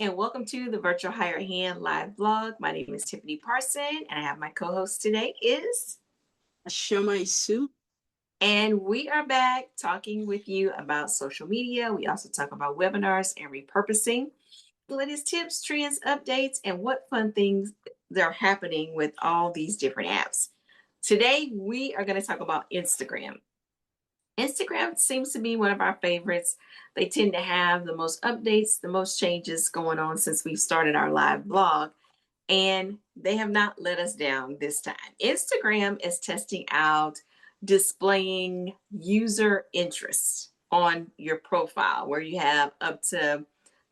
and welcome to the Virtual Hire Hand live vlog. My name is Tiffany Parson, and I have my co-host today is Ashioma is Sue. and we are back talking with you about social media. We also talk about webinars and repurposing, the latest tips, trends, updates, and what fun things that are happening with all these different apps. Today, we are going to talk about Instagram. Instagram seems to be one of our favorites. They tend to have the most updates, the most changes going on since we've started our live blog, and they have not let us down this time. Instagram is testing out displaying user interests on your profile, where you have up to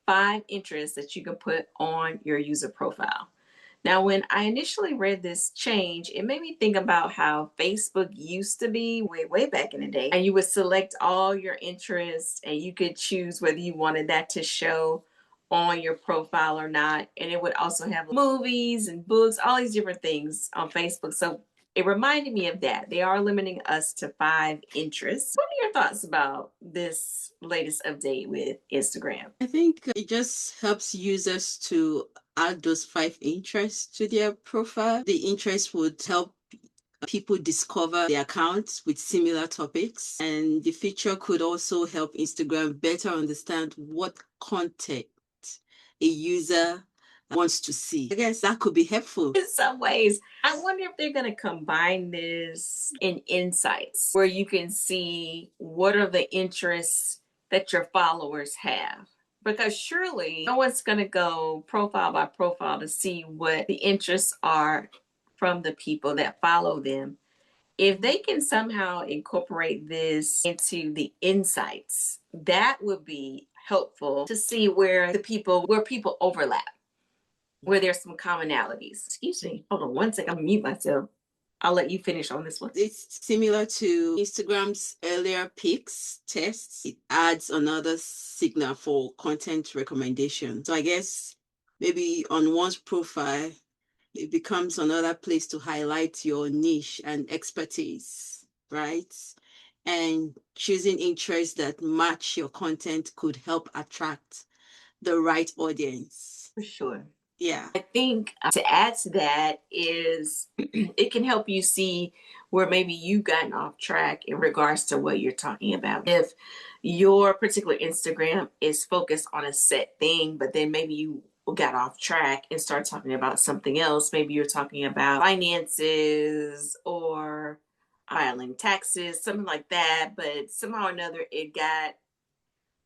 5 interests that you can put on your user profile. Now, when I initially read this change, it made me think about how Facebook used to be way back in the day. And you would select all your interests and you could choose whether you wanted that to show on your profile or not. And it would also have movies and books, all these different things on Facebook. So it reminded me of that. They are limiting us to 5 interests. What are your thoughts about this latest update with Instagram? I think it just helps users to add those 5 interests to their profile. The interest would help people discover the accounts with similar topics. And the feature could also help Instagram better understand what content a user wants to see. I guess that could be helpful. In some ways, I wonder if they're going to combine this in insights where you can see what are the interests that your followers have. Because surely no one's going to go profile by profile to see what the interests are from the people that follow them. If they can somehow incorporate this into the insights, that would be helpful to see where people overlap, where there's some commonalities. Excuse me. Hold on one second. I'm gonna mute myself. I'll let you finish on this one. It's similar to Instagram's earlier pics tests. It adds another signal for content recommendation. So I guess maybe on one's profile, it becomes another place to highlight your niche and expertise, right? And choosing interests that match your content could help attract the right audience. For sure. Yeah. I think to add to that is it can help you see where maybe you've gotten off track in regards to what you're talking about. If your particular Instagram is focused on a set thing, but then maybe you got off track and start talking about something else. Maybe you're talking about finances or filing taxes, something like that, but somehow or another it got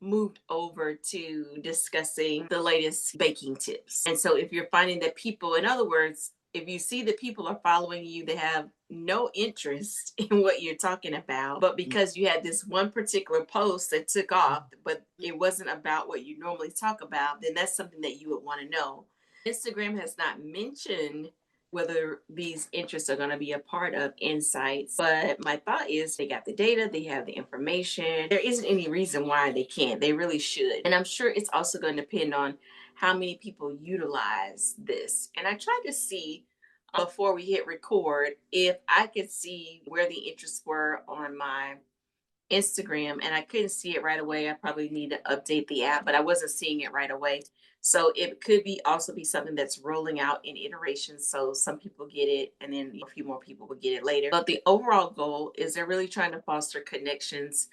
moved over to discussing the latest baking tips. And so if you're finding that people, in other words, if you see that people are following you, they have no interest in what you're talking about, but because you had this one particular post that took off, but it wasn't about what you normally talk about, then that's something that you would want to know. Instagram has not mentioned whether these interests are going to be a part of insights. But my thought is they got the data, they have the information. There isn't any reason why they can't. They really should. And I'm sure it's also going to depend on how many people utilize this. And I tried to see before we hit record if I could see where the interests were on my Instagram, and I couldn't see it right away. I probably need to update the app, but I wasn't seeing it right away. So it could be also be something that's rolling out in iterations. So some people get it and then a few more people will get it later. But the overall goal is they're really trying to foster connections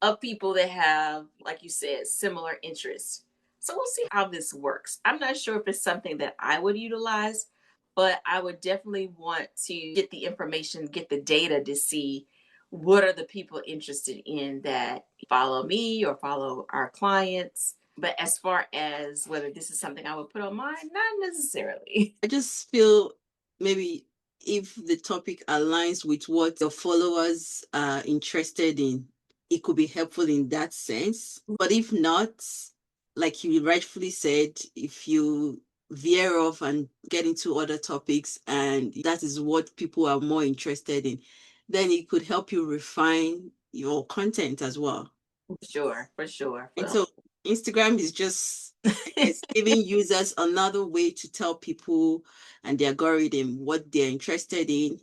of people that have, like you said, similar interests. So we'll see how this works. I'm not sure if it's something that I would utilize, but I would definitely want to get the information, get the data to see what are the people interested in that follow me or follow our clients. But as far as whether this is something I would put on mine, not necessarily. I just feel maybe if the topic aligns with what your followers are interested in, it could be helpful in that sense. But if not, like you rightfully said, if you veer off and get into other topics and that is what people are more interested in, then it could help you refine your content as well. For sure, for sure. And so Instagram is just it's giving users another way to tell people and the algorithm what they're interested in.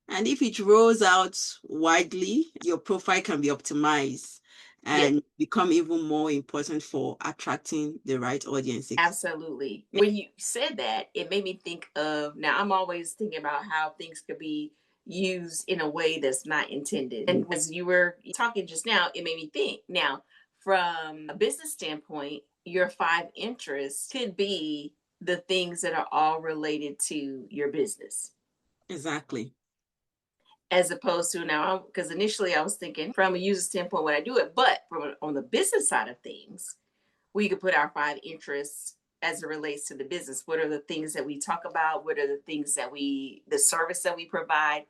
And if it rolls out widely, your profile can be optimized and become even more important for attracting the right audience. Absolutely. When you said that, it made me think of, now I'm always thinking about how things could be used in a way that's not intended. And as you were talking just now, it made me think. Now, from a business standpoint, your five interests could be the things that are all related to your business. Exactly. As opposed to now, because initially I was thinking from a user standpoint when I do it, but from on the business side of things, we could put our five interests as it relates to the business. What are the things that we talk about? What are the things that the service that we provide?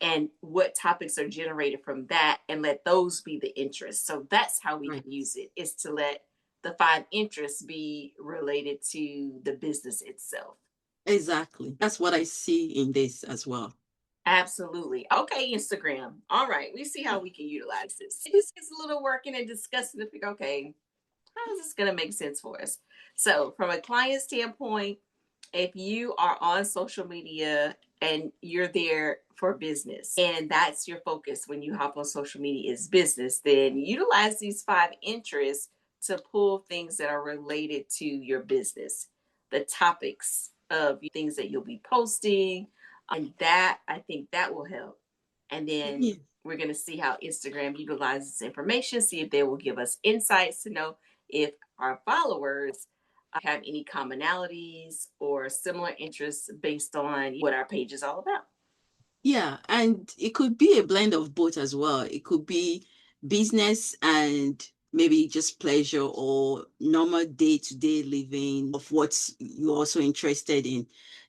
And what topics are generated from that? And let those be the interests. So that's how we can use it, is to let the five interests be related to the business itself. Exactly. That's what I see in this as well. Absolutely. Okay, Instagram. All right. We see how we can utilize this. This is a little working and discussing to figure, okay, how is this going to make sense for us? So, from a client standpoint, if you are on social media and you're there for business and that's your focus when you hop on social media is business, then utilize these five interests to pull things that are related to your business, the topics of things that you'll be posting. And that, I think that will help. And then we're going to see how Instagram utilizes information, see if they will give us insights to know if our followers have any commonalities or similar interests based on what our page is all about. Yeah, and it could be a blend of both as well. It could be business and maybe just pleasure or normal day-to-day living of what you're also interested in.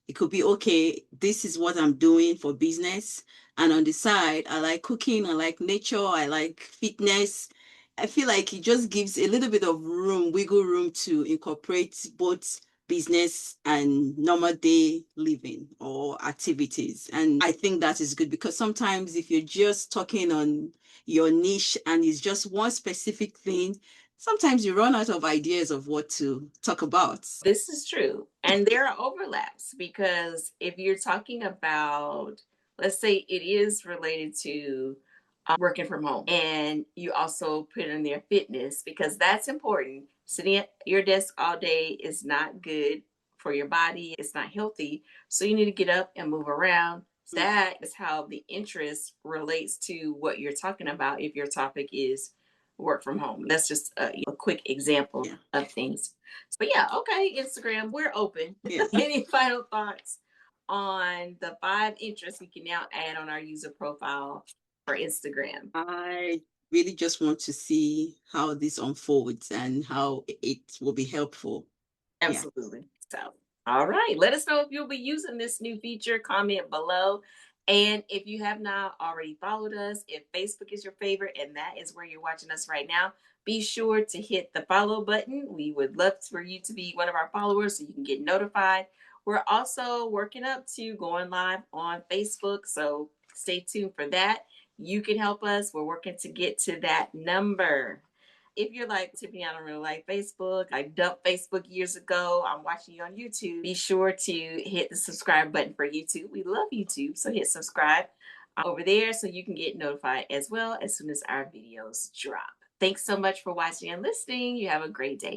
It could be, okay, this is what I'm doing for business. And on the side, I like cooking, I like nature, I like fitness. I feel like it just gives a little bit of room, wiggle room to incorporate both business and normal day living or activities. And I think that is good because sometimes if you're just talking on your niche and it's just one specific thing, sometimes you run out of ideas of what to talk about. This is true. And there are overlaps because if you're talking about, let's say it is related to working from home and you also put in there fitness because that's important. Sitting at your desk all day is not good for your body, it's not healthy. So you need to get up and move around. That is how the interest relates to what you're talking about if your topic is work from home. That's just a quick example of things. But yeah, okay, Instagram, we're open. Yeah. Any final thoughts on the five interests we can now add on our user profile for Instagram? I really just want to see how this unfolds and how it will be helpful. Absolutely. So, all right. Let us know if you'll be using this new feature. Comment below. And if you have not already followed us, if Facebook is your favorite and that is where you're watching us right now, be sure to hit the follow button. We would love for you to be one of our followers so you can get notified. We're also working up to going live on Facebook. So stay tuned for that. You can help us. We're working to get to that number. If you're like, Tiffany, I don't really like Facebook, I dumped Facebook years ago, I'm watching you on YouTube, be sure to hit the subscribe button for YouTube. We love YouTube, so hit subscribe over there so you can get notified as well as soon as our videos drop. Thanks so much for watching and listening. You have a great day.